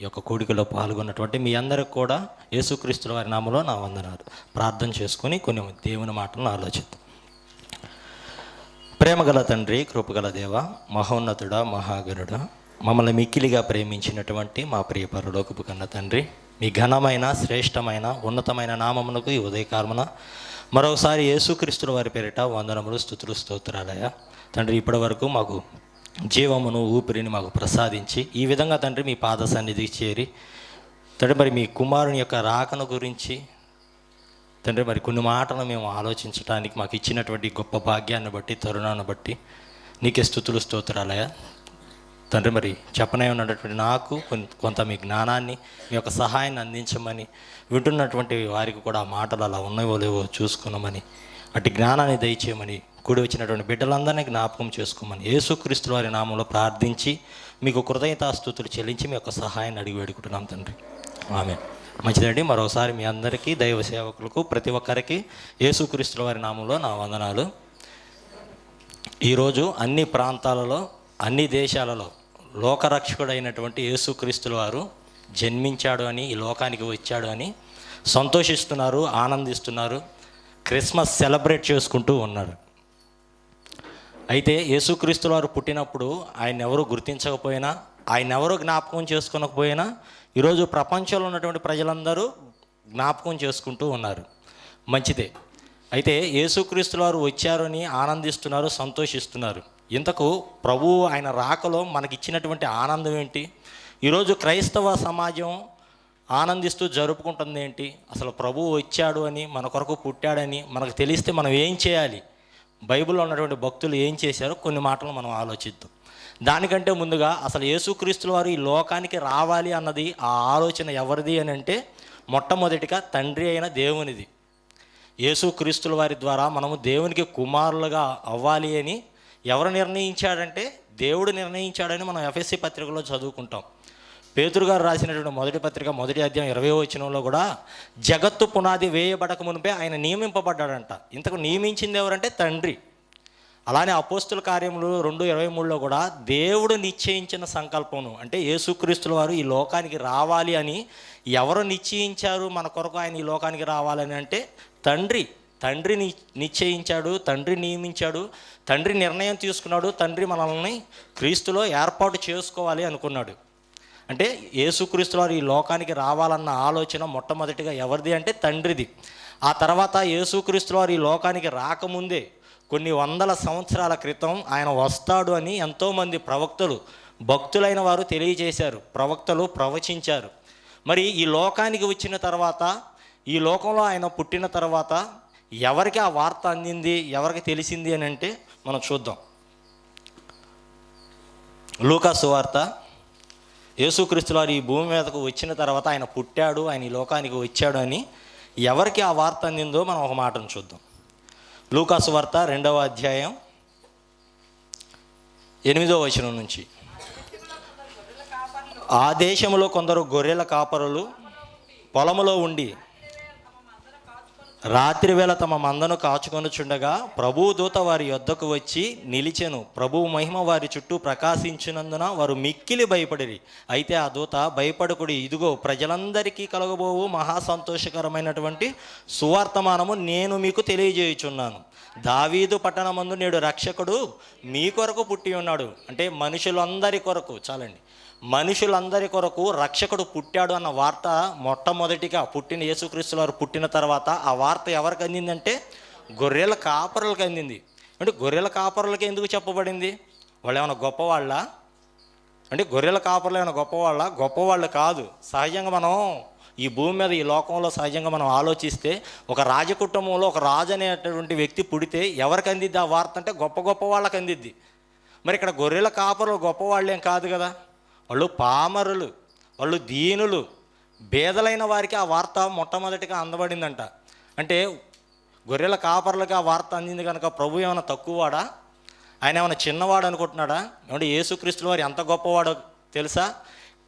ఈ యొక్క కూడికలో పాల్గొన్నటువంటి మీ అందరికి కూడా యేసుక్రీస్తుల వారి నామములో నా వందనాలు. ప్రార్థన చేసుకొని కొన్ని దేవుని మాటలను ఆలోచిద్దాం. ప్రేమగల తండ్రి, కృపగల దేవ, మహోన్నతుడ, మహాగరుడ, మమ్మల్ని మిక్కిలిగా ప్రేమించినటువంటి మా ప్రియ పరలోకపు కన్న తండ్రి, మీ ఘనమైన, శ్రేష్టమైన, ఉన్నతమైన నామమునకు ఈ ఉదయకాలమున మరోసారి యేసుక్రీస్తుల వారి పేరిట వందనములు, స్తుతులు, స్తోత్రాలయ తండ్రి. ఇప్పటి వరకు మాకు జీవమును, ఊపిరిని మాకు ప్రసాదించి ఈ విధంగా తండ్రి మీ పాద సన్నిధికి చేరి తండ్రి మరి మీ కుమారుని యొక్క రాకను గురించి తండ్రి మరి కొన్ని మాటలు మేము ఆలోచించడానికి మాకు ఇచ్చినటువంటి గొప్ప భాగ్యాన్ని బట్టి, తరుణాన్ని బట్టి నీకే స్తుతులు, స్తోత్రాలయ తండ్రి. మరి చెప్పనే ఉన్నటువంటి నాకు కొంత మీ జ్ఞానాన్ని, మీ యొక్క సహాయాన్ని అందించమని, వింటున్నటువంటి వారికి కూడా ఆ మాటలు అలా ఉన్నాయో లేవో చూసుకున్నామని, అటు జ్ఞానాన్ని దయచేయమని, కూడి వచ్చినటువంటి బిడ్డలందరినీ జ్ఞాపకం చేసుకోమని యేసుక్రీస్తుల వారి నామంలో ప్రార్థించి మీకు కృతజ్ఞతాస్తుతులు చెల్లించి మీ యొక్క సహాయాన్ని అడిగి వేడుకుంటున్నాం తండ్రి. ఆమేన్. మంచిదండి. మరోసారి మీ అందరికీ, దైవ సేవకులకు, ప్రతి ఒక్కరికి యేసుక్రీస్తుల వారి నామంలో నా వందనాలు. ఈరోజు అన్ని ప్రాంతాలలో, అన్ని దేశాలలో లోకరక్షకుడైనటువంటి యేసుక్రీస్తుల వారు జన్మించాడు అని, ఈ లోకానికి వచ్చాడు అని సంతోషిస్తున్నారు, ఆనందిస్తున్నారు, క్రిస్మస్ సెలబ్రేట్ చేసుకుంటూ ఉన్నారు. అయితే యేసుక్రీస్తుల వారు పుట్టినప్పుడు ఆయన ఎవరు గుర్తించకపోయినా, ఆయన ఎవరు జ్ఞాపకం చేసుకోకపోయినా ఈరోజు ప్రపంచంలో ఉన్నటువంటి ప్రజలందరూ జ్ఞాపకం చేసుకుంటూ ఉన్నారు. మంచిదే. అయితే యేసుక్రీస్తుల వారు వచ్చారని ఆనందిస్తున్నారు, సంతోషిస్తున్నారు. ఇంతకు ప్రభువు ఆయన రాకలో మనకిచ్చినటువంటి ఆనందం ఏంటి? ఈరోజు క్రైస్తవ సమాజం ఆనందిస్తూ జరుపుకుంటుంది ఏంటి? అసలు ప్రభువు వచ్చాడు అని, మన కొరకు పుట్టాడని మనకు తెలిస్తే మనం ఏం చేయాలి? బైబిల్లో ఉన్నటువంటి భక్తులు ఏం చేశారో కొన్ని మాటలు మనం ఆలోచిద్దాం. దానికంటే ముందుగా అసలు యేసుక్రీస్తుల వారు ఈ లోకానికి రావాలి అన్నది, ఆ ఆలోచన ఎవరిది అని అంటే మొట్టమొదటిగా తండ్రి అయిన దేవునిది. యేసుక్రీస్తుల వారి ద్వారా మనము దేవునికి కుమారులుగా అవ్వాలి అని ఎవరు నిర్ణయించాడంటే దేవుడు నిర్ణయించాడని మనం ఎఫ్ఎస్సి పత్రికలో చదువుకుంటాం. పేతురు గారు రాసినటువంటి మొదటి పత్రిక 1వ అధ్యాయం 20వ వచనంలో కూడా జగత్తు పునాది వేయబడక మునిపే ఆయన నియమింపబడ్డాడంట. ఇంతకు నియమించింది ఎవరంటే తండ్రి. అలానే అపోస్తుల కార్యములు 2:23లో కూడా దేవుడు నిశ్చయించిన సంకల్పమును, అంటే యేసుక్రీస్తుల వారు ఈ లోకానికి రావాలి అని ఎవరు నిశ్చయించారు మన కొరకు ఆయన ఈ లోకానికి రావాలని అంటే తండ్రి నిశ్చయించాడు, తండ్రి నియమించాడు, తండ్రి నిర్ణయం తీసుకున్నాడు. తండ్రి మనల్ని క్రీస్తులో ఏర్పాటు చేసుకోవాలి అనుకున్నాడు. అంటే యేసుక్రీస్తుల వారు ఈ లోకానికి రావాలన్న ఆలోచన మొట్టమొదటిగా ఎవరిది అంటే తండ్రిది. ఆ తర్వాత యేసుక్రీస్తుల వారు ఈ లోకానికి రాకముందే కొన్ని వందల సంవత్సరాల క్రితం ఆయన వస్తాడు అని ఎంతోమంది ప్రవక్తలు, భక్తులైన వారు తెలియజేశారు, ప్రవక్తలు ప్రవచించారు. మరి ఈ లోకానికి వచ్చిన తర్వాత, ఈ లోకంలో ఆయన పుట్టిన తర్వాత ఎవరికి ఆ వార్త అందింది, ఎవరికి తెలిసింది అని అంటే మనం చూద్దాం. లూకా సువార్త, యేసుక్రీస్తుల వారు ఈ భూమి మీదకు వచ్చిన తర్వాత ఆయన పుట్టాడు, ఆయన ఈ లోకానికి వచ్చాడు అని ఎవరికి ఆ వార్త అందిందో మనం ఒక మాటను చూద్దాం. లూకా సువార్త 2వ అధ్యాయం 8వ వచనం నుంచి. ఆ దేశంలో కొందరు గొర్రెల కాపరులు పొలములో ఉండి రాత్రి వేళ తమ మందను కాచుకొనుచుండగా ప్రభువు దూత వారి యొద్దకు వచ్చి నిలిచెను. ప్రభువు మహిమ వారి చుట్టూ ప్రకాశించినందున వారు మిక్కిలి భయపడిరి. అయితే ఆ దూత, భయపడకుడి, ఇదిగో ప్రజలందరికీ కలగబోవు మహా సంతోషకరమైనటువంటి సువార్తమానము నేను మీకు తెలియజేయుచున్నాను. దావీదు పట్టణమందు నేడు రక్షకుడు మీ కొరకు పుట్టి ఉన్నాడు. అంటే మనుషులందరి కొరకు, చాలండి, మనుషులందరి కొరకు రక్షకుడు పుట్టాడు అన్న వార్త మొట్టమొదటిగా పుట్టిన యేసుక్రీస్తుల వారు పుట్టిన తర్వాత ఆ వార్త ఎవరికి అందిందంటే గొర్రెల కాపరులకు అందింది. అంటే గొర్రెల కాపరులకి ఎందుకు చెప్పబడింది? వాళ్ళు ఏమైనా గొప్పవాళ్ళ? అంటే గొర్రెల కాపరులు ఏమైనా గొప్పవాళ్ళ? గొప్పవాళ్ళు కాదు. సహజంగా మనం ఈ భూమి మీద, ఈ లోకంలో సహజంగా మనం ఆలోచిస్తే ఒక రాజకుటుంబంలో ఒక రాజు అనేటువంటి వ్యక్తి పుడితే ఎవరికి అందిద్ది ఆ వార్త అంటే గొప్ప వాళ్ళకి అందిద్ది. మరి ఇక్కడ గొర్రెల కాపరులు గొప్పవాళ్ళేం కాదు కదా. వాళ్ళు పామరులు, వాళ్ళు దీనులు, బేదలైన వారికి ఆ వార్త మొట్టమొదటిగా అందబడిందంట. అంటే గొర్రెల కాపర్లకి ఆ వార్త అందింది కనుక ప్రభు ఏమైనా తక్కువవాడా? ఆయన ఏమైనా చిన్నవాడు అనుకుంటున్నాడా? ఏమంటే యేసుక్రీస్తుల వారు ఎంత గొప్పవాడో తెలుసా?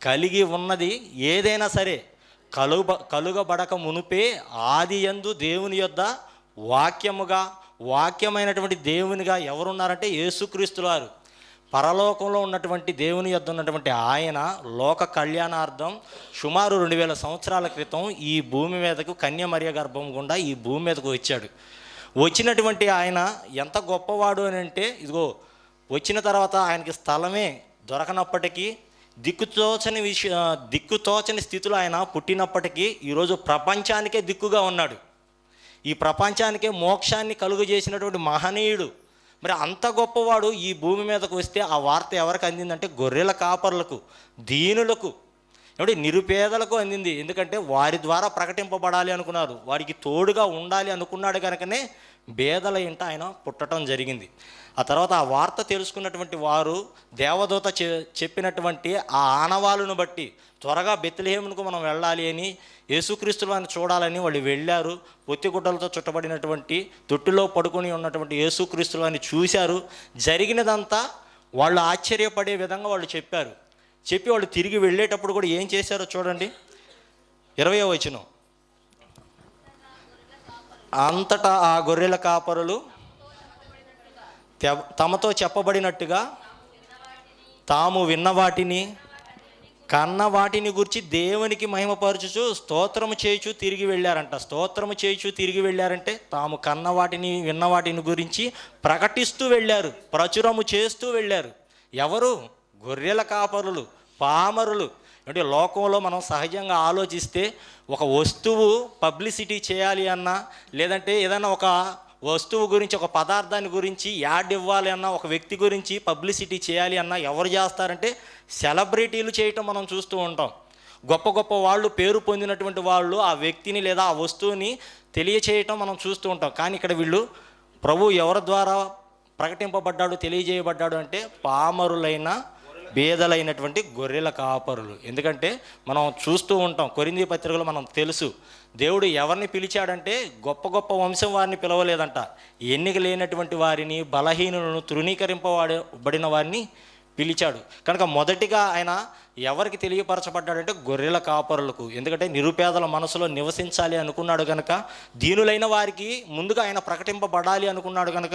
కలిగి ఉన్నది ఏదైనా సరే కలుగబడక మునుపే ఆది యందు దేవుని యొద్ద వాక్యమైనటువంటి దేవునిగా ఎవరున్నారంటే యేసుక్రీస్తుల వారు. పరలోకంలో ఉన్నటువంటి దేవుని యొద్ద ఉన్నటువంటి ఆయన లోక కళ్యాణార్థం సుమారు 2000 సంవత్సరాల క్రితం ఈ భూమి మీదకు కన్యమరియ గర్భం గుండా ఈ భూమి మీదకు వచ్చాడు. వచ్చినటువంటి ఆయన ఎంత గొప్పవాడు అని అంటే, ఇదిగో వచ్చిన తర్వాత ఆయనకి స్థలమే దొరకనప్పటికీ, దిక్కుతోచని స్థితిలో ఆయన పుట్టినప్పటికీ ఈరోజు ప్రపంచానికే దిక్కుగా ఉన్నాడు. ఈ ప్రపంచానికే మోక్షాన్ని కలుగు చేసినటువంటి మహనీయుడు. మరి అంత గొప్పవాడు ఈ భూమి మీదకు వస్తే ఆ వార్త ఎవరికి అందిందంటే గొర్రెల కాపరులకు, దీనులకు, ఏమిటి నిరుపేదలకు అందింది. ఎందుకంటే వారి ద్వారా ప్రకటింపబడాలి అనుకున్నారు, వారికి తోడుగా ఉండాలి అనుకున్నాడు కనుకనే బేదల ఇంట ఆయన పుట్టడం జరిగింది. ఆ తర్వాత ఆ వార్త తెలుసుకున్నటువంటి వారు దేవదూత చెప్పినటువంటి ఆ ఆనవాళ్ళను బట్టి త్వరగా బెత్లెహేమునకు మనం వెళ్ళాలి అని, యేసుక్రీస్తు వారిని చూడాలని వాళ్ళు వెళ్ళారు. పొత్తిగుడ్డలతో చుట్టబడినటువంటి తొట్టిలో పడుకొని ఉన్నటువంటి యేసుక్రీస్తు వారిని చూశారు. జరిగినదంతా వాళ్ళు ఆశ్చర్యపడే విధంగా వాళ్ళు చెప్పారు. చెప్పి వాళ్ళు తిరిగి వెళ్ళేటప్పుడు కూడా ఏం చేశారో చూడండి, 20వ వచనం. అంతటా ఆ గొర్రెల కాపరులు తమతో చెప్పబడినట్టుగా తాము విన్న వాటిని కన్న వాటిని గురించి దేవునికి మహిమపరచుచు స్తోత్రము చేయుచు తిరిగి వెళ్ళారంట. స్తోత్రము చేయుచు తిరిగి వెళ్ళారంటే తాము కన్న వాటిని విన్న వాటిని గురించి ప్రకటిస్తూ వెళ్ళారు, ప్రచురము చేస్తూ వెళ్ళారు. ఎవరు? గొర్రెల కాపరులు, పామరులు. అంటే లోకంలో మనం సహజంగా ఆలోచిస్తే ఒక వస్తువు పబ్లిసిటీ చేయాలి అన్నా, లేదంటే ఏదైనా ఒక వస్తువు గురించి, ఒక పదార్థాన్ని గురించి యాడ్ ఇవ్వాలి అన్నా, ఒక వ్యక్తి గురించి పబ్లిసిటీ చేయాలి అన్నా ఎవరు చేస్తారంటే సెలబ్రిటీలు చేయటం మనం చూస్తూ ఉంటాం. గొప్ప గొప్ప వాళ్ళు, పేరు పొందినటువంటి వాళ్ళు ఆ వ్యక్తిని లేదా ఆ వస్తువుని తెలియచేయటం మనం చూస్తూ ఉంటాం. కానీ ఇక్కడ వీళ్ళు ప్రభు ఎవరి ద్వారా ప్రకటింపబడ్డాడు, తెలియజేయబడ్డాడు అంటే పామరులైన బేదలైనటువంటి గొర్రెల కాపరులు. ఎందుకంటే మనం చూస్తూ ఉంటాం, కొరింథీ పత్రికలో మనం తెలుసు, దేవుడు ఎవరిని పిలిచాడంటే గొప్ప గొప్ప వంశం వారిని పిలవలేదంట, ఎన్నిక లేనటువంటి వారిని, బలహీనులను, తృణీకరింపబడిన వారిని పిలిచాడు. కనుక మొదటిగా ఆయన ఎవరికి తెలియపరచబడ్డాడంటే గొర్రెల కాపరులకు. ఎందుకంటే నిరుపేదల మనసులో నివసించాలి అనుకున్నాడు కనుక, దీనులైన వారికి ముందుగా ఆయన ప్రకటింపబడాలి అనుకున్నాడు కనుక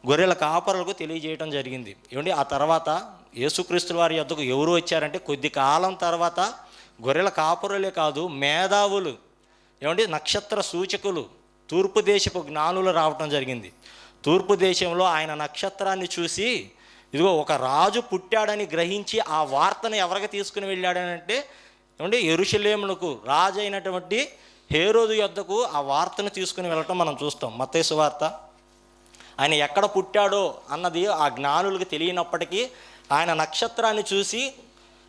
గొర్రెల కాపరులకు తెలియజేయడం జరిగింది. ఏమండి, ఆ తర్వాత యేసుక్రీస్తు వారి యొద్దకు ఎవరు వచ్చారంటే కొద్ది కాలం తర్వాత గొర్రెల కాపరులే కాదు, మేధావులు, ఏమండి నక్షత్ర సూచకులు, తూర్పు దేశపు జ్ఞానులు రావటం జరిగింది. తూర్పు దేశంలో ఆయన నక్షత్రాన్ని చూసి ఇదిగో ఒక రాజు పుట్టాడని గ్రహించి ఆ వార్తను ఎవరికి తీసుకుని వెళ్ళాడనంటే, ఏమంటే యెరూషలేమునకు, రాజు అయినటువంటి హేరోదు యొద్దకు ఆ వార్తను తీసుకుని వెళ్ళటం మనం చూస్తాం. మత్తయి సువార్త. ఆయన ఎక్కడ పుట్టాడో అన్నది ఆ జ్ఞానులకు తెలియనప్పటికీ ఆయన నక్షత్రాన్ని చూసి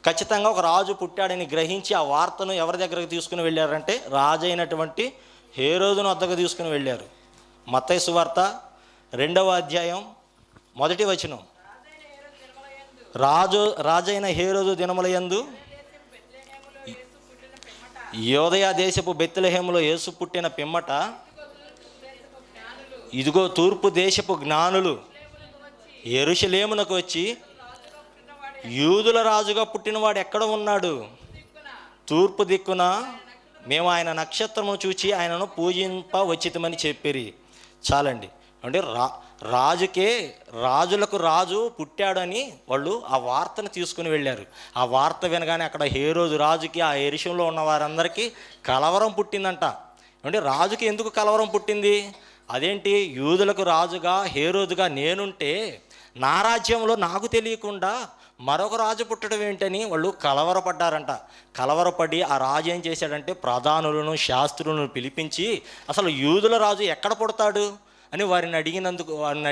ఖచ్చితంగా ఒక రాజు పుట్టాడని గ్రహించి ఆ వార్తను ఎవరి దగ్గరకు తీసుకుని వెళ్ళారంటే రాజు అయినటువంటి హేరోదును వద్దకు తీసుకుని వెళ్ళారు. మత్తయి సువార్త 2వ అధ్యాయం 1వ వచనం. రాజైన హేరోదు దినములయందు యోదయ దేశపు బెత్లెహేములో యేసు పుట్టిన పిమ్మట ఇదిగో తూర్పు దేశపు జ్ఞానులు యెరూషలేమునకు వచ్చి, యూదుల రాజుగా పుట్టినవాడు ఎక్కడ ఉన్నాడు? తూర్పు దిక్కున మేము ఆయన నక్షత్రము చూచి ఆయనను పూజింప వచ్చితమని చెప్పిరి. చాలండి. అంటే రాజులకు రాజు పుట్టాడని వాళ్ళు ఆ వార్తను తీసుకుని వెళ్ళారు. ఆ వార్త వినగానే అక్కడ హేరోదు రాజుకి, ఆ యెరూషలేములో ఉన్న వారందరికీ కలవరం పుట్టిందంట. అంటే రాజుకి ఎందుకు కలవరం పుట్టింది? అదేంటి, యూదులకు రాజుగా హేరోదుగా నేనుంటే నా రాజ్యంలో నాకు తెలియకుండా మరొక రాజు పుట్టడం ఏంటని వాళ్ళు కలవరపడ్డారంట. కలవరపడి ఆ రాజు ఏం చేశాడంటే ప్రధానులను, శాస్త్రులను పిలిపించి అసలు యూదుల రాజు ఎక్కడ పుడతాడు అని వారిని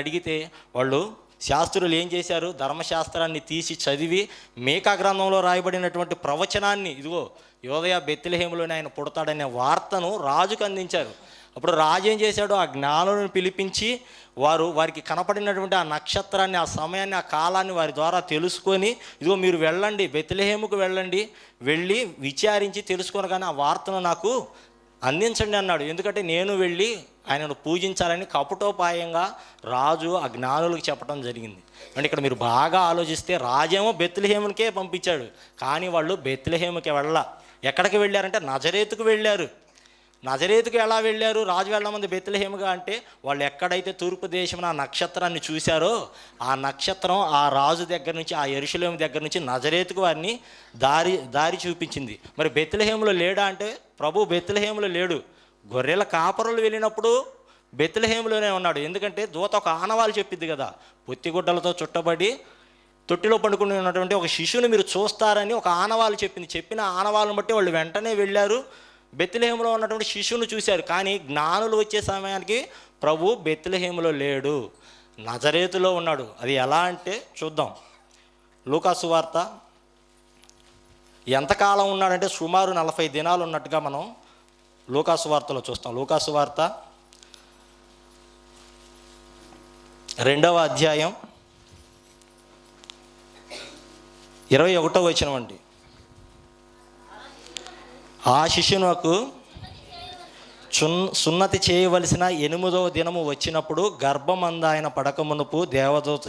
అడిగితే వాళ్ళు శాస్త్రులు ఏం చేశారు, ధర్మశాస్త్రాన్ని తీసి చదివి మేకా గ్రంథంలో రాయబడినటువంటి ప్రవచనాన్ని, ఇదిగో యోదయ బెత్లెహేములోనే ఆయన పుడతాడనే వార్తను రాజుకు అందించారు. అప్పుడు రాజు ఏం చేశాడు, ఆ జ్ఞానులను పిలిపించి వారికి కనపడినటువంటి ఆ నక్షత్రాన్ని, ఆ సమయాన్ని, ఆ కాలాన్ని వారి ద్వారా తెలుసుకొని, ఇదిగో మీరు వెళ్ళండి, బెత్లెహేముకు వెళ్ళి విచారించి తెలుసుకొనగానే ఆ వార్తను నాకు అందించండి అన్నాడు. ఎందుకంటే నేను వెళ్ళి ఆయనను పూజించాలని కపటోపాయంగా రాజు ఆ జ్ఞానులకు చెప్పడం జరిగింది. అంటే ఇక్కడ మీరు బాగా ఆలోచిస్తే రాజేమో బెత్లెహేముకే పంపించాడు, కానీ వాళ్ళు బెత్లెహేముకి ఎక్కడికి వెళ్ళారంటే నజరేతుకు వెళ్ళారు. నజరేతుకు ఎలా వెళ్ళారు? రాజు వెళ్ళమంది బెత్లెహేముగా అంటే, వాళ్ళు ఎక్కడైతే తూర్పు దేశం ఆ నక్షత్రాన్ని చూశారో ఆ నక్షత్రం ఆ రాజు దగ్గర నుంచి, ఆ యెరూషలేము దగ్గర నుంచి నజరేతుకు వారిని దారి చూపించింది. మరి బెత్లెహేములో లేడా అంటే, ప్రభు బెత్లెహేములో లేడు. గొర్రెల కాపరులు వెళ్ళినప్పుడు బెత్లెహేములోనే ఉన్నాడు. ఎందుకంటే దూత ఒక ఆనవాలు చెప్పిద్ది కదా, పొత్తిగుడ్డలతో చుట్టబడి తొట్టిలో పండుకుని ఉన్నటువంటి ఒక శిశువుని మీరు చూస్తారని ఒక ఆనవాలు చెప్పింది. చెప్పిన ఆనవాళ్ళను బట్టి వాళ్ళు వెంటనే వెళ్ళారు, బెత్లెహేములో ఉన్నటువంటి శిశువును చూశారు. కానీ జ్ఞానులు వచ్చే సమయానికి ప్రభు బెత్లెహేములో లేడు, నజరేతులో ఉన్నాడు. అది ఎలా అంటే చూద్దాం. లూకా సువార్త ఎంతకాలం ఉన్నాడంటే సుమారు 40 దినాలు ఉన్నట్టుగా మనం లూకా సువార్తలో చూస్తాం. లూకా సువార్త 2వ అధ్యాయం 21వ వచనం అండి. ఆ శిశువునకు సున్నతి చేయవలసిన 8వ దినము వచ్చినప్పుడు గర్భమంద ఆయన పడకమునుపు దేవదూత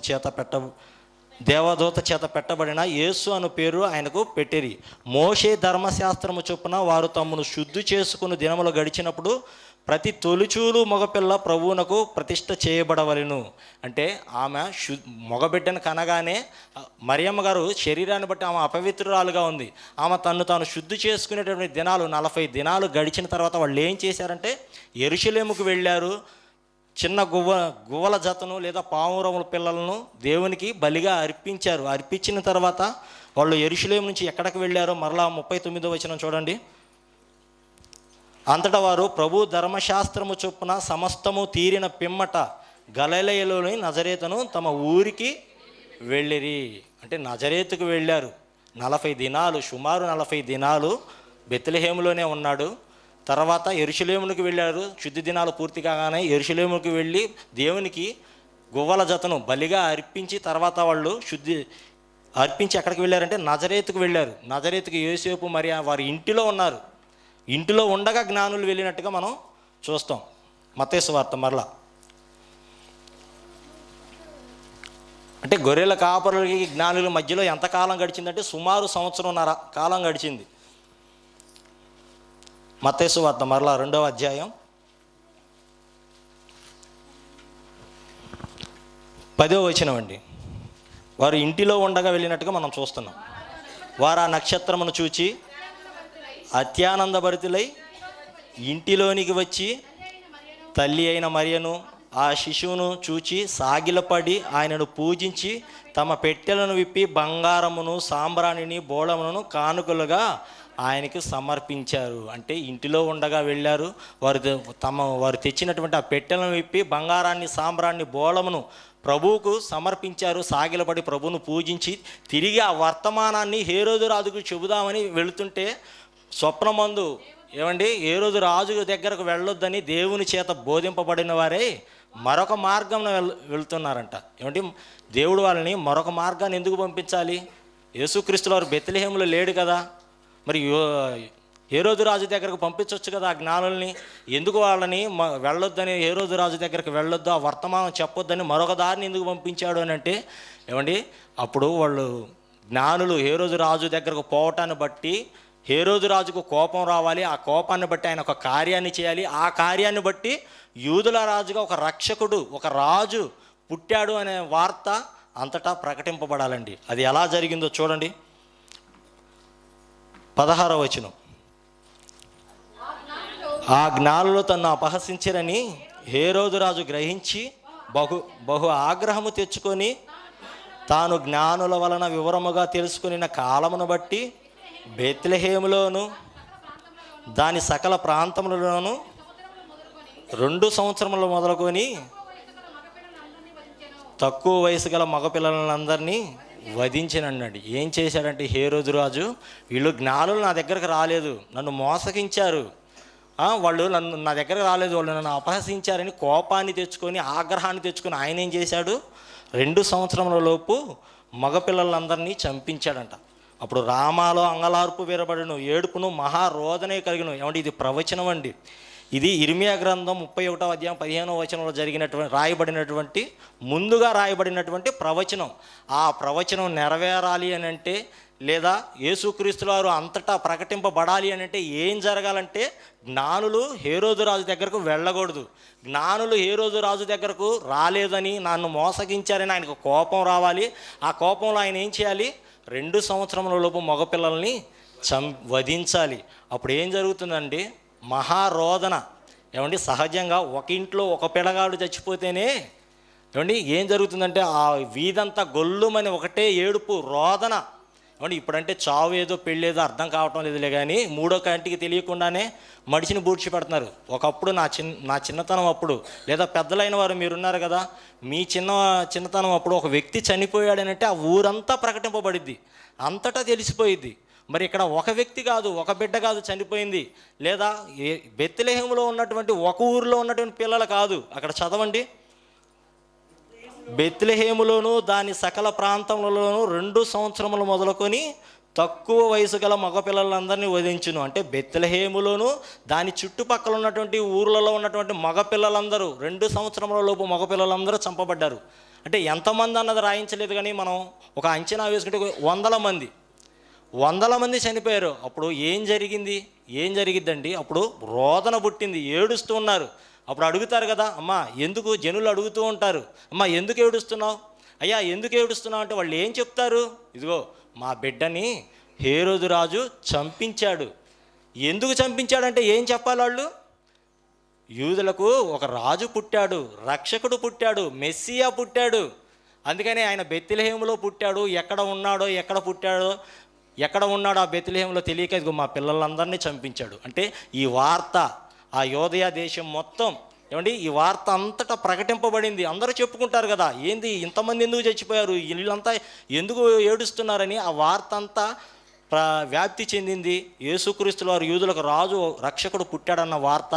చేత పెట్టబడిన యేసు అను పేరు ఆయనకు పెట్టిరి. మోషే ధర్మశాస్త్రము చొప్పున వారు తమను శుద్ధి చేసుకుని దినములు గడిచినప్పుడు ప్రతి తొలిచూలు మగపిల్ల ప్రభువునకు ప్రతిష్ఠ చేయబడవలెను. అంటే ఆమె మగబిడ్డను కనగానే మరియమ్మ గారు శరీరాన్ని బట్టి ఆమె అపవిత్రురాలుగా ఉంది. ఆమె తాను శుద్ధి చేసుకునేటువంటి దినాలు 40 దినాలు గడిచిన తర్వాత వాళ్ళు ఏం చేశారంటే యెరూషలేముకు వెళ్ళారు. చిన్న గువ్వల జతను లేదా పావురముల పిల్లలను దేవునికి బలిగా అర్పించారు. అర్పించిన తర్వాత వాళ్ళు యెరూషలేము నుంచి ఎక్కడికి వెళ్ళారో మరలా 39వ వచనం చూడండి. అంతటా వారు ప్రభు ధర్మశాస్త్రము చొప్పున సమస్తము తీరిన పిమ్మట గలిలయలోని నజరేతును తమ ఊరికి వెళ్ళిరి. అంటే నజరేతుకు వెళ్ళారు. 40 దినాలు, సుమారు 40 దినాలు బెత్లెహేములోనే ఉన్నాడు. తర్వాత యెరూషలేమునికి వెళ్ళారు. శుద్ధి దినాలు పూర్తి కాగానే యెరూషలేముకి వెళ్ళి దేవునికి గువ్వల జతను బలిగా అర్పించి తర్వాత వాళ్ళు అర్పించి ఎక్కడికి వెళ్ళారంటే నజరేతుకు వెళ్ళారు. నజరేతుకు యోసేపు మరియ వారి ఇంటిలో ఉన్నారు. ఇంటిలో ఉండగా జ్ఞానులు వెళ్ళినట్టుగా మనం చూస్తాం. మత్తయి సువార్త మరలా అంటే గొర్రెల కాపరులకి జ్ఞానుల మధ్యలో ఎంతకాలం గడిచిందంటే సుమారు 1.5 సంవత్సరం కాలం గడిచింది. మత్తయి సువార్త మరలా 2వ అధ్యాయం 10వ వచనం అండి. వారు ఇంటిలో ఉండగా వెళ్ళినట్టుగా మనం చూస్తున్నాం. వారు ఆ నక్షత్రమును చూచి అత్యానందభరితులై ఇంటిలోనికి వచ్చి తల్లి అయిన మరియను ఆ శిశువును చూచి సాగిలపడి ఆయనను పూజించి తమ పెట్టెలను విప్పి బంగారమును సాంబ్రాణిని బోళమును కానుకలుగా ఆయనకి సమర్పించారు. అంటే ఇంటిలో ఉండగా వెళ్ళారు. వారు తెచ్చినటువంటి ఆ పెట్టెలను విప్పి బంగారాన్ని సాంబ్రాన్ని బోళమును ప్రభువుకు సమర్పించారు. సాగిలపడి ప్రభువును పూజించి తిరిగి ఆ వర్తమానాన్ని హేరోదు రాజుకు చెబుదామని వెళుతుంటే స్వప్నమందు ఏమండి హేరోదు రాజు దగ్గరకు వెళ్ళొద్దని దేవుని చేత బోధింపబడిన వారే మరొక మార్గం వెళ్తున్నారంట. ఏమంటే దేవుడు వాళ్ళని మరొక మార్గాన్ని ఎందుకు పంపించాలి? యేసుక్రీస్తుల వారు బెత్లెహేములో లేడు కదా, మరి హేరోదు రాజు దగ్గరకు పంపించవచ్చు కదా ఆ జ్ఞానుల్ని. ఎందుకు వాళ్ళని వెళ్ళొద్దని, హేరోదు రాజు దగ్గరకు వెళ్ళొద్దు, ఆ వర్తమానం చెప్పొద్దని మరొక దారిని ఎందుకు పంపించాడు అని అంటే ఏమండి అప్పుడు వాళ్ళు జ్ఞానులు హేరోదు రాజు దగ్గరకు పోవటాన్ని బట్టి హేరోదు రాజుకు కోపం రావాలి. ఆ కోపాన్ని బట్టి ఆయన ఒక కార్యాన్ని చేయాలి. ఆ కార్యాన్ని బట్టి యూదుల రాజుగా ఒక రక్షకుడు, ఒక రాజు పుట్టాడు అనే వార్త అంతటా ప్రకటింపబడాలండి. అది ఎలా జరిగిందో చూడండి. 16వ వచనం. ఆ జ్ఞానులు తన్ను అపహసించరని హేరోదు రాజు గ్రహించి బహు ఆగ్రహము తెచ్చుకొని తాను జ్ఞానుల వలన వివరముగా తెలుసుకున్న కాలమును బట్టి బెత్లెహేములోను దాని సకల ప్రాంతములలోను 2 సంవత్సరములు మొదలుకొని తక్కువ వయసు గల మగపిల్లలందరినీ వధించినన్నాడు. ఏం చేశాడంటే హేరోదు రాజు, వీళ్ళు జ్ఞానులు నా దగ్గరకు రాలేదు, నన్ను మోసగించారు, వాళ్ళు నా దగ్గరకు రాలేదు, వాళ్ళు నన్ను అపహసించారని కోపాన్ని తెచ్చుకొని ఆగ్రహాన్ని తెచ్చుకొని ఆయన ఏం చేశాడు, 2 సంవత్సరముల లోపు మగపిల్లలందరినీ చంపించాడంట. అప్పుడు రామాలో అంగలార్పు విరబడును, ఏడుపును మహారోదనే కలిగిను. ఏమంటే ఇది ప్రవచనం అండి. ఇది ఇర్మియా గ్రంథం 31వ అధ్యాయం 15వ వచనంలో ముందుగా రాయబడినటువంటి ప్రవచనం. ఆ ప్రవచనం నెరవేరాలి అని అంటే, లేదా యేసుక్రీస్తు వారు అంతటా ప్రకటింపబడాలి అని అంటే ఏం జరగాలంటే, జ్ఞానులు హేరోదు రాజు దగ్గరకు వెళ్ళకూడదు. జ్ఞానులు హేరోదు రాజు దగ్గరకు రాలేదని, నన్ను మోసగించారని ఆయనకు కోపం రావాలి. ఆ కోపంలో ఆయన ఏం చేయాలి? 2 సంవత్సరముల లోపు మగపిల్లల్ని వధించాలి. అప్పుడు ఏం జరుగుతుందండి? మహారోదన. ఏమండి, సహజంగా ఒక ఇంట్లో ఒక పిల్లగాడు చచ్చిపోతేనే ఏమండి ఏం జరుగుతుందంటే ఆ వీధంతా గొల్లుమని ఒకటే ఏడుపు, రోదన. ఏమండి, ఇప్పుడంటే చావు ఏదో పెళ్ళేదో అర్థం కావటం లేదులే, కానీ మూడో కంటికి తెలియకుండానే మడిచిని బూడ్చి పెడుతున్నారు. ఒకప్పుడు నా చిన్నతనం అప్పుడు, లేదా పెద్దలైన వారు మీరున్నారు కదా, మీ చిన్నతనం అప్పుడు ఒక వ్యక్తి చనిపోయాడనంటే ఆ ఊరంతా ప్రకటింపబడిద్ది, అంతటా తెలిసిపోయిద్ది. మరి ఇక్కడ ఒక వ్యక్తి కాదు, ఒక బిడ్డ కాదు చనిపోయింది, లేదా బెత్లెహేములో ఉన్నటువంటి ఒక ఊరిలో ఉన్నటువంటి పిల్లలు కాదు. అక్కడ చదవండి, బెత్లెహేములోను దాని సకల ప్రాంతములలోనూ 2 సంవత్సరములు మొదలుకొని తక్కువ వయసు గల మగపిల్లలందరినీ వధించును. అంటే బెత్లెహేములోను దాని చుట్టుపక్కల ఉన్నటువంటి ఊర్లలో ఉన్నటువంటి మగపిల్లలందరూ 2 సంవత్సరముల లోపు మగపిల్లలందరూ చంపబడ్డారు. అంటే ఎంతమంది అన్నది రాయించలేదు, కానీ మనం ఒక అంచనా వేసుకుంటే వందల మంది చనిపోయారు. అప్పుడు ఏం జరిగిద్దండి? అప్పుడు రోదన పుట్టింది, ఏడుస్తూ ఉన్నారు. అప్పుడు అడుగుతారు కదా, అమ్మా ఎందుకు, జనులు అడుగుతూ ఉంటారు, అమ్మా ఎందుకు ఏడుస్తున్నావు, అయ్యా ఎందుకు ఏడుస్తున్నావు అంటే వాళ్ళు ఏం చెప్తారు? ఇదిగో మా బిడ్డని హేరోదు రాజు చంపించాడు. ఎందుకు చంపించాడంటే ఏం చెప్పాలి వాళ్ళు? యూదులకు ఒక రాజు పుట్టాడు, రక్షకుడు పుట్టాడు, మెస్సియా పుట్టాడు. అందుకని ఆయన బెత్లెహేములో పుట్టాడు. ఎక్కడ ఉన్నాడో ఆ బెత్లెహేములో తెలియక ఇదిగో మా పిల్లలందరినీ చంపించాడు. అంటే ఈ వార్త ఆ యోదయ దేశం మొత్తం, ఏమండి, ఈ వార్త అంతటా ప్రకటింపబడింది. అందరూ చెప్పుకుంటారు కదా, ఏంది ఇంతమంది ఎందుకు చచ్చిపోయారు, వీళ్ళంతా ఎందుకు ఏడుస్తున్నారని. ఆ వార్త అంతా వ్యాప్తి చెందింది. యేసుక్రీస్తుల వారు యూదులకు రాజు రక్షకుడు పుట్టాడన్న వార్త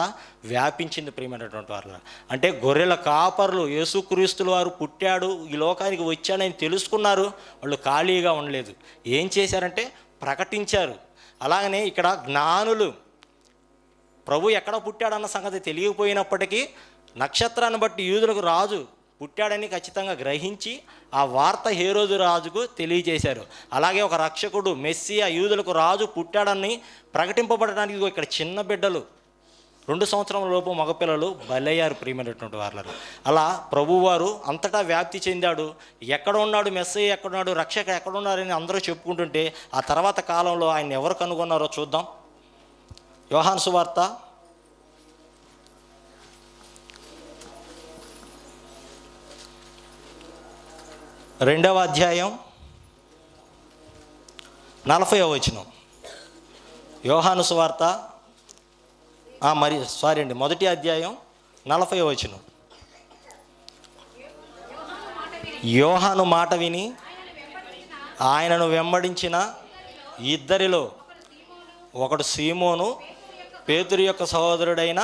వ్యాపించింది. ప్రియమైనటువంటి వారు, అంటే గొర్రెల కాపర్లు యేసుక్రీస్తుల వారు పుట్టాడు, ఈ లోకానికి వచ్చాడని తెలుసుకున్నారు. వాళ్ళు ఖాళీగా ఉండలేదు, ఏం చేశారంటే ప్రకటించారు. అలాగనే ఇక్కడ జ్ఞానులు ప్రభు ఎక్కడ పుట్టాడన్న సంగతి తెలియకపోయినప్పటికీ నక్షత్రాన్ని బట్టి యూదులకు రాజు పుట్టాడని ఖచ్చితంగా గ్రహించి ఆ వార్త హేరోదు రాజుకు తెలియజేశారు. అలాగే ఒక రక్షకుడు మెస్సియా యూదులకు రాజు పుట్టాడని ప్రకటింపబడడానికి ఇక్కడ చిన్న బిడ్డలు 2 సంవత్సరాల లోపు మగపిల్లలు బలయ్యారు. ప్రియమైనటువంటి వారు, అలా ప్రభువారు అంతటా వ్యాప్తి చెందాడు. ఎక్కడ ఉన్నాడు మెస్సియా, ఎక్కడున్నాడు రక్షక, ఎక్కడున్నారని అందరూ చెప్పుకుంటుంటే ఆ తర్వాత కాలంలో ఆయన ఎవరు కనుగొన్నారో చూద్దాం. యోహాను సువార్త 2వ అధ్యాయం 40వ వచనం. యోహాను సువార్త 1వ అధ్యాయం 40వ వచనం. యోహాను మాట విని ఆయనను వెంబడించిన ఇద్దరిలో ఒకడు సీమోను, పేతురు యొక్క సహోదరుడైన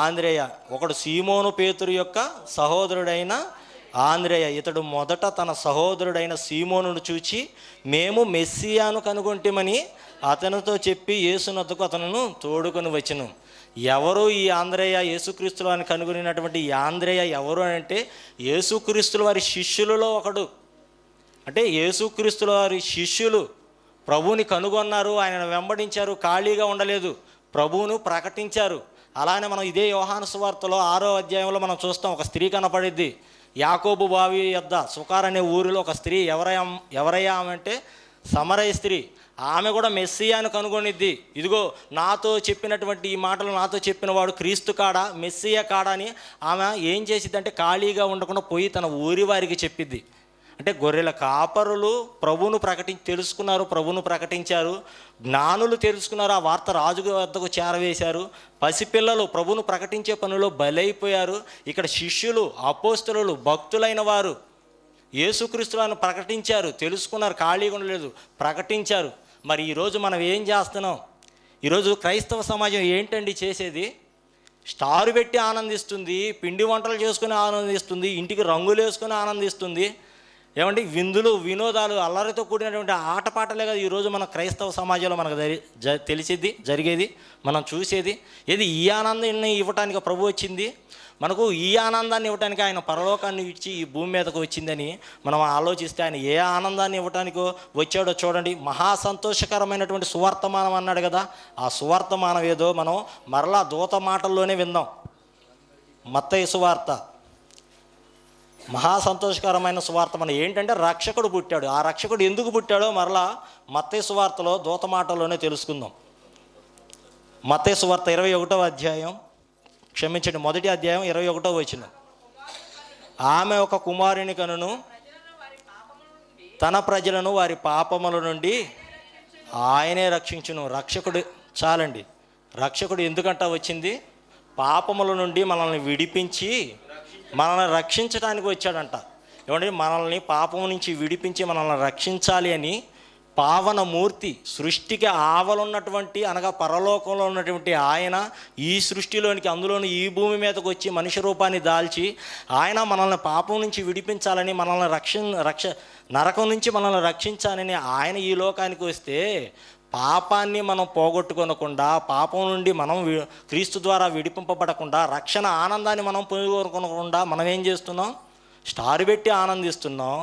ఆంద్రేయ. ఒకడు సీమోను పేతురు యొక్క సహోదరుడైన ఆంద్రేయ. ఇతడు మొదట తన సహోదరుడైన సీమోనును చూచి మేము మెస్సియాను కనుగొంటిమని అతనితో చెప్పి యేసునొద్దకు అతను తోడుకొని వచ్చెను. ఎవరు ఈ ఆంద్రేయ? యేసుక్రీస్తుల వారిని కనుగొనినటువంటి ఈ ఆంద్రేయ ఎవరు అంటే యేసుక్రీస్తుల వారి శిష్యులలో ఒకడు. అంటే యేసుక్రీస్తుల వారి శిష్యులు ప్రభువుని కనుగొన్నారు, ఆయనను వెంబడించారు, ఖాళీగా ఉండలేదు, ప్రభువును ప్రకటించారు. అలానే మనం ఇదే యోహాను సువార్తలో 6వ అధ్యాయంలో మనం చూస్తాం, ఒక స్త్రీ కనపడిద్ది. యాకోబు బావి యొద్ద సుకార్ అనే ఊరిలో ఒక స్త్రీ. ఎవరయ్యా ఆమె అంటే సమరయ స్త్రీ. ఆమె కూడా మెస్సియాను కనుగొనిద్ది. ఇదిగో నాతో చెప్పినటువంటి ఈ మాటలు నాతో చెప్పిన వాడు క్రీస్తు కాడా, మెస్సియా కాడా అని ఆమె ఏం చేసిద్దంటే ఖాళీగా ఉండకుండా పోయి తన ఊరి వారికి చెప్పిద్ది. అంటే గొర్రెల కాపరులు ప్రభువును తెలుసుకున్నారు, ప్రభువును ప్రకటించారు. జ్ఞానులు తెలుసుకున్నారు, ఆ వార్త రాజు వద్దకు చేరవేశారు. పసిపిల్లలు ప్రభువును ప్రకటించే పనిలో బలైపోయారు. ఇక్కడ శిష్యులు, అపోస్తలులు, భక్తులైన వారు యేసుక్రీస్తులను ప్రకటించారు, తెలుసుకున్నారు, ఖాళీగా ఉండలేదు, ప్రకటించారు. మరి ఈరోజు మనం ఏం చేస్తున్నాం? ఈరోజు క్రైస్తవ సమాజం ఏంటండి చేసేది? స్టారు పెట్టి ఆనందిస్తుంది, పిండి వంటలు చేసుకుని ఆనందిస్తుంది, ఇంటికి రంగులు వేసుకొని ఆనందిస్తుంది, ఏమంటే విందులు వినోదాలు అల్లరితో కూడినటువంటి ఆటపాటలే కదా ఈరోజు మన క్రైస్తవ సమాజంలో మనకు తెలిసేది, జరిగేది, మనం చూసేది. ఏది ఈ ఆనందాన్ని ఇవ్వటానికి ప్రభు వచ్చింది, మనకు ఈ ఆనందాన్ని ఇవ్వటానికి ఆయన పరలోకాన్ని ఇచ్చి ఈ భూమి మీదకు వచ్చిందని మనం ఆలోచిస్తే ఆయన ఏ ఆనందాన్ని ఇవ్వటానికో వచ్చాడో చూడండి. మహా సంతోషకరమైనటువంటి సువార్తమానం అన్నాడు కదా, ఆ సువార్తమానం ఏదో మనం మరలా దూత మాటల్లోనే విందాం. మత్తయి సువార్త మహా సంతోషకరమైన సువార్త. మనం ఏంటంటే రక్షకుడు పుట్టాడు. ఆ రక్షకుడు ఎందుకు పుట్టాడో మరలా మత్తయి సువార్తలో దూత మాటల్లోనే తెలుసుకుందాం. మత్తయి సువార్త 21వ అధ్యాయం, క్షమించండి, 1వ అధ్యాయం 21వ వచనం. ఆమె ఒక కుమారుని కనును, తన ప్రజలను వారి పాపముల నుండి ఆయనే రక్షించును. రక్షకుడు చాలండి. రక్షకుడు ఎందుకంట వచ్చింది? పాపముల నుండి మనల్ని విడిపించి మనల్ని రక్షించడానికి వచ్చాడంట. ఏమంటే మనల్ని పాపం నుంచి విడిపించి మనల్ని రక్షించాలి అని పావనమూర్తి, సృష్టికి ఆవలున్నటువంటి అనగా పరలోకంలో ఉన్నటువంటి ఆయన ఈ సృష్టిలోనికి, అందులోని ఈ భూమి మీదకి వచ్చి మనిషి రూపాన్ని దాల్చి ఆయన మనల్ని పాపం నుంచి విడిపించాలని, మనల్ని నరకం నుంచి మనల్ని రక్షించాలని ఆయన ఈ లోకానికి వస్తే పాపాన్ని మనం పోగొట్టుకొనకుండా, పాపం నుండి మనం క్రీస్తు ద్వారా విడిపింపబడకుండా, రక్షణ ఆనందాన్ని మనం పొందుకోకుండా మనం ఏం చేస్తున్నాం? స్టార్ పెట్టి ఆనందిస్తున్నాం,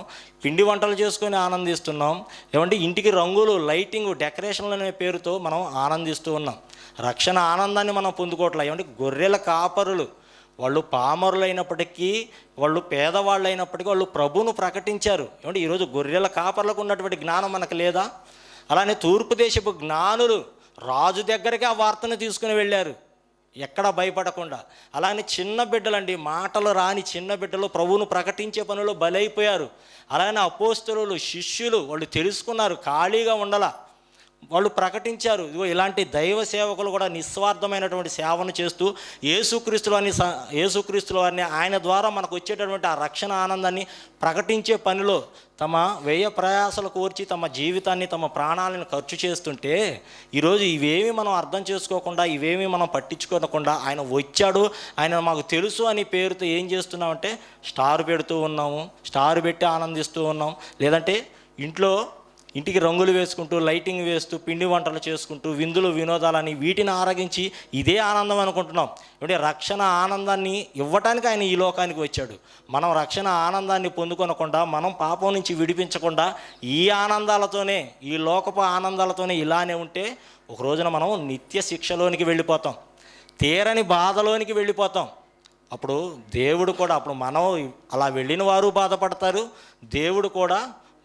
పిండి వంటలు చేసుకొని ఆనందిస్తున్నాం. ఏమంటే ఇంటికి రంగులు, లైటింగ్, డెకరేషన్లు అనే పేరుతో మనం ఆనందిస్తూ ఉన్నాం. రక్షణ ఆనందాన్ని మనం పొందుకోవట్లేదు. ఏమంటే గొర్రెల కాపరులు వాళ్ళు పామరులైనప్పటికీ, వాళ్ళు పేదవాళ్ళు అయినప్పటికీ వాళ్ళు ప్రభువును ప్రకటించారు. ఏమంటే ఈరోజు గొర్రెల కాపర్లకు ఉన్నటువంటి జ్ఞానం మనకు లేదా? అలానే తూర్పు దేశపు జ్ఞానులు రాజు దగ్గరికి ఆ వార్తను తీసుకుని వెళ్ళారు, ఎక్కడ భయపడకుండా. అలానే చిన్న బిడ్డలండి, మాటలు రాని చిన్న బిడ్డలు ప్రభువును ప్రకటించే పనులు బలైపోయారు. అలానే అపోస్తలులు, శిష్యులు వాళ్ళు తెలుసుకున్నారు, ఖాళీగా ఉండాల, వాళ్ళు ప్రకటించారు. ఇదిగో ఇలాంటి దైవ సేవకులు కూడా నిస్వార్థమైనటువంటి సేవను చేస్తూ యేసుక్రీస్తుల వారిని ఆయన ద్వారా మనకు వచ్చేటటువంటి ఆ రక్షణ ఆనందాన్ని ప్రకటించే పనిలో తమ వ్యయ ప్రయాసలు కోర్చి తమ జీవితాన్ని, తమ ప్రాణాలను ఖర్చు చేస్తుంటే ఈరోజు ఇవేమి మనం అర్థం చేసుకోకుండా, ఇవేమి మనం పట్టించుకోకుండా ఆయన వచ్చాడు, ఆయన మాకు తెలుసు అని పేరుతో ఏం చేస్తున్నామంటే స్టార్ పెడుతూ ఉన్నాము, స్టార్ పెట్టి ఆనందిస్తూ ఉన్నాం. లేదంటే ఇంటికి రంగులు వేసుకుంటూ, లైటింగ్ వేస్తూ, పిండి వంటలు చేసుకుంటూ, విందులు వినోదాలని వీటిని ఆరగించి ఇదే ఆనందం అనుకుంటున్నాం. అంటే రక్షణ ఆనందాన్ని ఇవ్వటానికి ఆయన ఈ లోకానికి వచ్చాడు. మనం రక్షణ ఆనందాన్ని పొందుకొనకుండా, మనం పాపం నుంచి విడిపించకుండా ఈ ఆనందాలతోనే, ఈ లోకపు ఆనందాలతోనే ఇలానే ఉంటే ఒక రోజున మనం నిత్య శిక్షలోనికి వెళ్ళిపోతాం, తీరని బాధలోనికి వెళ్ళిపోతాం. అప్పుడు దేవుడు కూడా, అప్పుడు మనం అలా వెళ్ళిన వారు బాధపడతారు, దేవుడు కూడా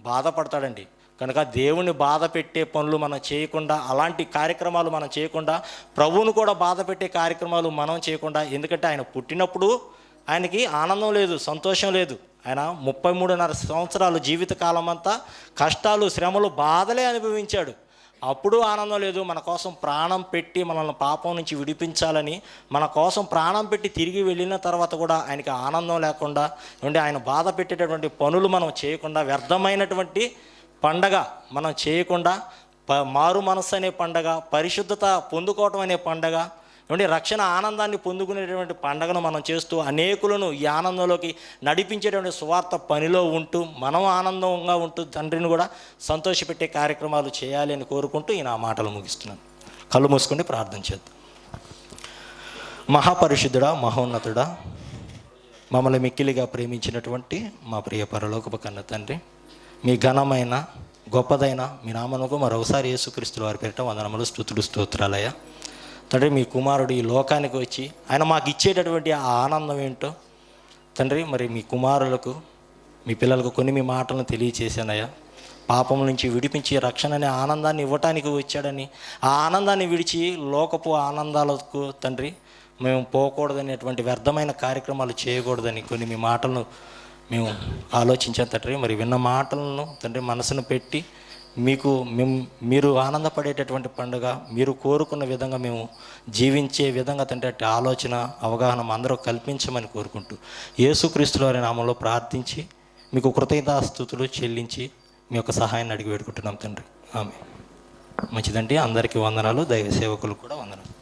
బాధపడతాడండి. కనుక దేవుని బాధ పెట్టే పనులు మనం చేయకుండా, అలాంటి కార్యక్రమాలు మనం చేయకుండా, ప్రభువును కూడా బాధ పెట్టే కార్యక్రమాలు మనం చేయకుండా. ఎందుకంటే ఆయన పుట్టినప్పుడు ఆయనకి ఆనందం లేదు, సంతోషం లేదు. ఆయన 33.5 సంవత్సరాలు జీవితకాలం అంతా కష్టాలు, శ్రమలు, బాధలే అనుభవించాడు. అప్పుడు ఆనందం లేదు. మన కోసం ప్రాణం పెట్టి మనల్ని పాపం నుంచి విడిపించాలని, మన కోసం ప్రాణం పెట్టి తిరిగి వెళ్ళిన తర్వాత కూడా ఆయనకి ఆనందం లేకుండా, ఆయన బాధ పెట్టేటటువంటి పనులు మనం చేయకుండా, వ్యర్థమైనటువంటి పండగ మనం చేయకుండా, మారు మనస్సు అనే పండగ, పరిశుద్ధత పొందుకోవటం అనే పండగ, రక్షణ ఆనందాన్ని పొందుకునేటువంటి పండగను మనం చేస్తూ అనేకులను ఈ ఆనందంలోకి నడిపించేటువంటి సువార్త పనిలో ఉంటూ, మనం ఆనందంగా ఉంటూ తండ్రిని కూడా సంతోషపెట్టే కార్యక్రమాలు చేయాలి అని కోరుకుంటూ ఈ నా మాటలు ముగిస్తున్నాను. కళ్ళు మూసుకుంటే ప్రార్థన చేద్దాం. మహాపరిశుద్ధుడా, మహోన్నతుడా, మమ్మల్ని మిక్కిలిగా ప్రేమించినటువంటి మా ప్రియ పరలోకపు కన్న తండ్రి, మీ ఘనమైన గొప్పదైన మీ నామమునకు మరొకసారి యేసుక్రీస్తుల వారి పేరిట వందనములు, స్తుతులు, స్తోత్రాలయ్యా. తండ్రి, మీ కుమారుడు ఈ లోకానికి వచ్చి ఆయన మాకు ఇచ్చేటటువంటి ఆ ఆనందం ఏంటో తండ్రి, మరి మీ కుమారులకు, మీ పిల్లలకు కొన్ని మీ మాటలను తెలియచేశానయ్యా. పాపం నుంచి విడిపించి రక్షణ అనే ఆనందాన్ని ఇవ్వటానికి వచ్చాడని, ఆ ఆనందాన్ని విడిచి లోకపు ఆనందాలకు తండ్రి మేము పోకూడదనేటువంటి వ్యర్థమైన కార్యక్రమాలు చేయకూడదని కొన్ని మీ మాటలను మేము ఆలోచించాం తండ్రి. మరి విన్న మాటలను తండ్రి మనసును పెట్టి మీరు ఆనందపడేటటువంటి పండుగ, మీరు కోరుకున్న విధంగా మేము జీవించే విధంగా తండ్రి ఆలోచన, అవగాహన అందరూ కల్పించమని కోరుకుంటూ యేసుక్రీస్తుల వారి నామంలో ప్రార్థించి మీకు కృతజ్ఞతాస్తుతులు చెల్లించి మీ యొక్క సహాయాన్ని అడిగి వేడుకుంటున్నాం తండ్రి. ఆమె మంచిదండి. అందరికీ వందనాలు. దైవ సేవకులు కూడా వందనాలు.